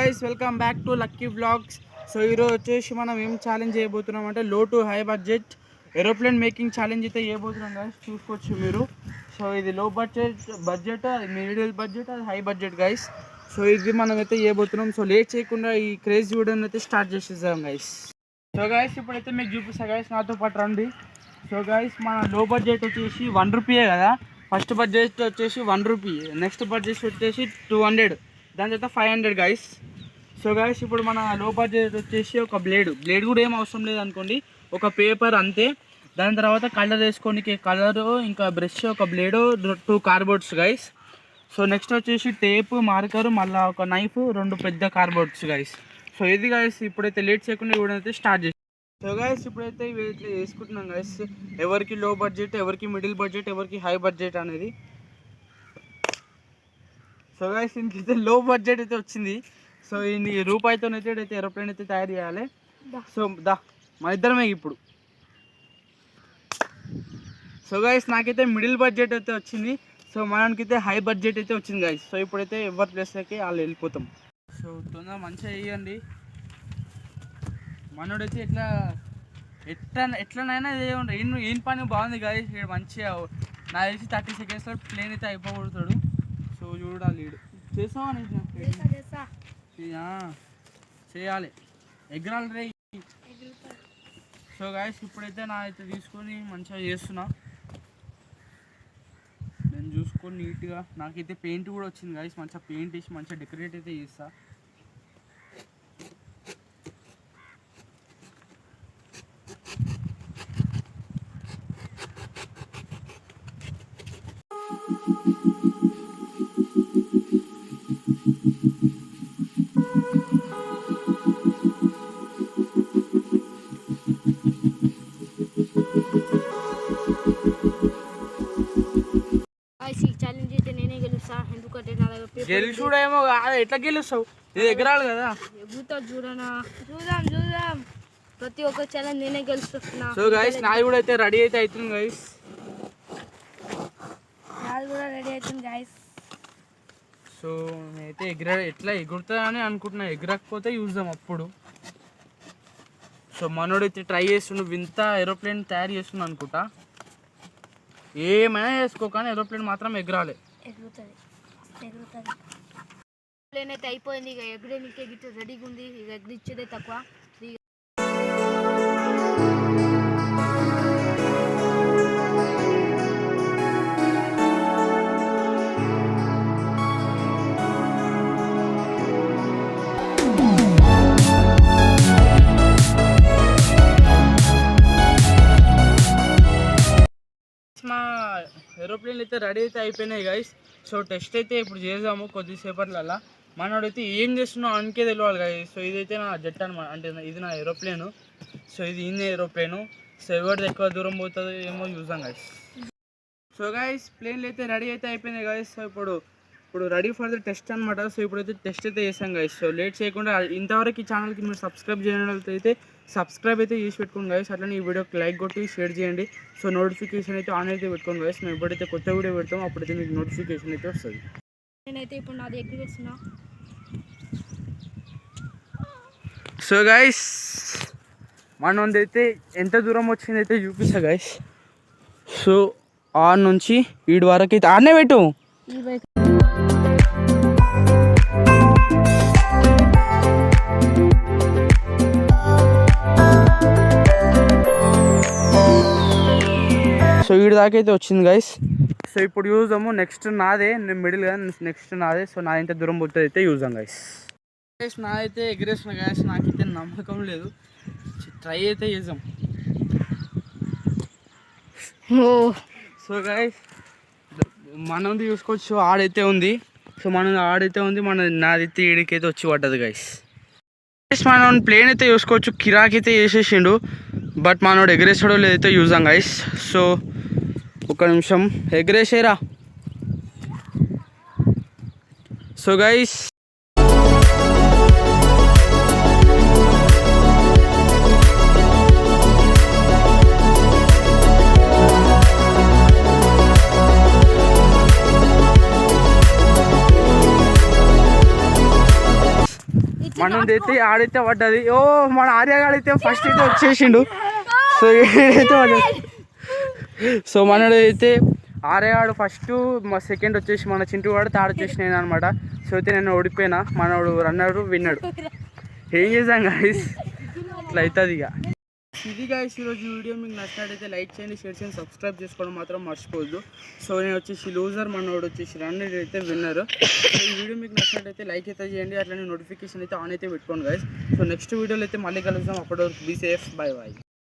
Guys welcome back to lucky vlogs. So ఈరోజు వచ్చేసి మనం ఏం ఛాలెంజ్ చేయబోతున్నాం అంటే లో to high budget aeroplane making challenge అయితే చేయబోతున్నాం గైస్. చూసుకోవచ్చు మీరు. సో ఇది లో బడ్జెట్ అది మిడిల్ బడ్జెట్ అది హై బడ్జెట్ గైస్. సో ఇది మనం అయితే చేయబోతున్నాం. సో లేట్ చేయకుండా ఈ క్రేజ్ వీడియోని అయితే స్టార్ట్ చేసేసాం గైస్. సో గైస్ ఇప్పుడైతే మీకు చూపిస్తా గైస్, నాతో పాటు రండి. సో గైస్ మన లో బడ్జెట్ వచ్చేసి 1 రూపీయే కదా. ఫస్ట్ బడ్జెట్ వచ్చేసి 1 రూపీ, నెక్స్ట్ బడ్జెట్ వచ్చేసి 200, దాని తర్వాత 500 గైస్. సో గైస్ ఇప్పుడు మన లో బడ్జెట్ వచ్చేసి ఒక బ్లేడ్ కూడా ఏం అవసరం లేదు అనుకోండి, ఒక పేపర్ అంతే. దాని తర్వాత కలర్ వేసుకోనికి కలరు, ఇంకా బ్రష్, ఒక blade, 2 cardboards guys. So next వచ్చేసి టేపు, మార్కరు, మళ్ళీ ఒక నైఫ్, 2 పెద్ద కార్డ్బోర్డ్స్ గైస్. సో ఇది గైస్ ఇప్పుడైతే లేట్ చేయకుండా ఇప్పుడైతే స్టార్ట్ చేసి. సో గైస్ ఇప్పుడైతే ఇవి ఇట్లా వేసుకుంటున్నాం గైస్, ఎవరికి లో బడ్జెట్, ఎవరికి మిడిల్ బడ్జెట్, ఎవరికి హై బడ్జెట్ అనేది. సో గైస్ ఇంకైతే లో బడ్జెట్ అయితే వచ్చింది. సో ఇన్ని రూపాయితోనైతే ఏరోప్లేన్ అయితే తయారు చేయాలి. సో మన ఇద్దరమే ఇప్పుడు. సో గైస్ నాకైతే మిడిల్ బడ్జెట్ అయితే వచ్చింది. సో మనకైతే హై బడ్జెట్ అయితే వచ్చింది గైస్. సో ఇప్పుడైతే ఎవరి ప్లేస్లోకి వాళ్ళు వెళ్ళిపోతాం. సో తొందర మంచిగా వేయండి. మనోడైతే ఎట్లనైనా ఏం పని బాగుంది గైస్. మంచిగా నాకు తెలిసి 30 సెకండ్స్లో ప్లేన్ అయితే అయిపోగొడతాడు. సో చూడాలి లీడ్ చేసావా చేయాలి, ఎగరాలి రే. సో గైస్ ఇప్పుడైతే నా అయితే తీసుకొని మంచిగా చేస్తున్నా. నేను చూసుకొని నీట్గా, నాకైతే పెయింట్ కూడా వచ్చింది గైస్. మంచిగా పెయింట్ వేసి మంచిగా డెకరేట్ అయితే చేస్తా. గెలుచుడేమో కాదు, ఎట్లా గెలుస్తావు? ఇది ఎగరాలి కదా. చూద్దాం ప్రతి ఒక్క ఛాలెంజ్ నేనే గెలుస్తున్నా. సో గైస్ నాది కూడా అయితే రెడీ అయితే అవుతుంది గైస్. నాది కూడా రెడీ అవుతుంది గైస్. సో నేనైతే ఎట్లా ఎగురుతా అని అనుకుంటున్నా, ఎగరకపోతే చూద్దాం అప్పుడు. సో మనోడైతే ట్రై చేస్తుండు, వింత ఏరోప్లేన్ తయారు చేస్తుండు అనుకుంటా. ఏమైనా చేసుకో కానీ ఏరోప్లేన్ మాత్రం ఎగరాలి. ఎగురుతుంది ప్లేన్ అయితే అయిపోయింది. ఇక ఎగరేనికే గిట్ట రెడీగా ఉంది. ఇక ఎగరిచ్చేదే తక్కువ. మా ఏరోప్లేన్లు అయితే రెడీ అయితే అయిపోయినాయి గైస్. సో టెస్ట్ అయితే ఇప్పుడు చేద్దాము కొద్దిసేపట్లల్లా. మనోడైతే ఏం చేస్తున్నావు అనకే తెలియాలి గైస్. సో ఇదైతే నా జెట్ అనమాట, అంటే ఇది నా ఏరోప్లేను. సో ఇది ఈయన ఏరోప్లేను. సో ఎవరిది ఎక్కువ దూరం పోతుందో ఏమో చూద్దాం గైస్. సో గైస్ ప్లేన్లు అయితే రెడీ అయితే అయిపోయినాయి గైస్. సో ఇప్పుడు రెడీ ఫర్ ద టెస్ట్ అనమాట. సో ఇప్పుడైతే టెస్ట్ అయితే చేసాం గైస్. సో లేట్ చేయకుండా ఇంతవరకు ఈ ఛానల్కి మీరు సబ్స్క్రైబ్ చేయడానికి సబ్స్క్రైబ్ అయితే చేసి పెట్టుకోండి గైస్. అట్లనే ఈ వీడియోకి లైక్ కొట్టి షేర్ చేయండి. సో నోటిఫికేషన్ అయితే ఆన్ అయితే పెట్టుకోండి గైస్. మేము ఎప్పుడైతే కొత్త వీడియో పెడతామో అప్పుడైతే మీకు నోటిఫికేషన్ అయితే వస్తుంది. నేనైతే ఇప్పుడు నాది ఎగ్గిస్తున్నా. సో గైస్ మనదైతే ఎంత దూరం వచ్చింది అయితే చూపిస్తా గైస్. సో ఆన్ నుంచి వీడి వరకు అయితే ఆడనే పెట్టు. సో వీడి దాకా అయితే వచ్చింది గైస్. సో ఇప్పుడు చూద్దాము. నెక్స్ట్ నాదే, నేను మిడిల్ కదా, నెక్స్ట్ నాదే. సో నా ఇంత దూరం పోతుంది అయితే చూద్దాం గైస్. గైస్ నాదైతే ఎగరేసిన గైస్, నాకైతే నమ్మకం లేదు. ట్రై అయితే చేద్దాం. సో గైస్ మనది చూసుకోవచ్చు, ఆడైతే ఉంది. సో ఆడైతే ఉంది, నాదైతే ఈడికైతే వచ్చి పడ్డది గైస్. మనం ప్లేన్ అయితే చూసుకోవచ్చు, కిరాకైతే వేసేసిండు. బట్ మనోడు ఎగరేసాడో లేదైతే చూద్దాం గైస్. సో ఒక నిమిషం ఎగరేసేరా. సో గైస్ మనది అయితే ఆడైతే పడ్డది. ఓ మన ఆర్యగాడైతే ఫస్ట్ అయితే వచ్చేసిండు. సో ఏడైతే పడ్డది. సో మనడు అయితే ఆర్యగాడు ఫస్ట్, మా సెకండ్ వచ్చేసి మన చింటూ వాడు, థర్డ్ వచ్చేసి నేను అనమాట. సో అయితే నేను ఓడిపోయినా, మనోడు రన్నరు విన్నాడు. ఏం చేసాం గాయస్, ఇట్లా అవుతుంది ఇక. ఇది గాయస్ ఈరోజు వీడియో మీకు నచ్చినట్టయితే లైక్ చేయండి, షేర్ చేయండి, సబ్స్క్రైబ్ చేసుకోవడం మాత్రం మర్చిపోవద్దు. సో నేను వచ్చేసి లూజర్, మనోడు వచ్చేసి రన్నర్ అయితే విన్నర్. సో ఈ వీడియో మీకు నచ్చినట్టయితే లైక్ అయితే చేయండి, అట్లనే నోటిఫికేషన్ అయితే ఆన్ అయితే పెట్టుకోండి గాయస్. సో నెక్స్ట్ వీడియోలో అయితే మళ్ళీ కలుద్దాం. అప్పటి వరకు బీ సేఫ్, బై బై.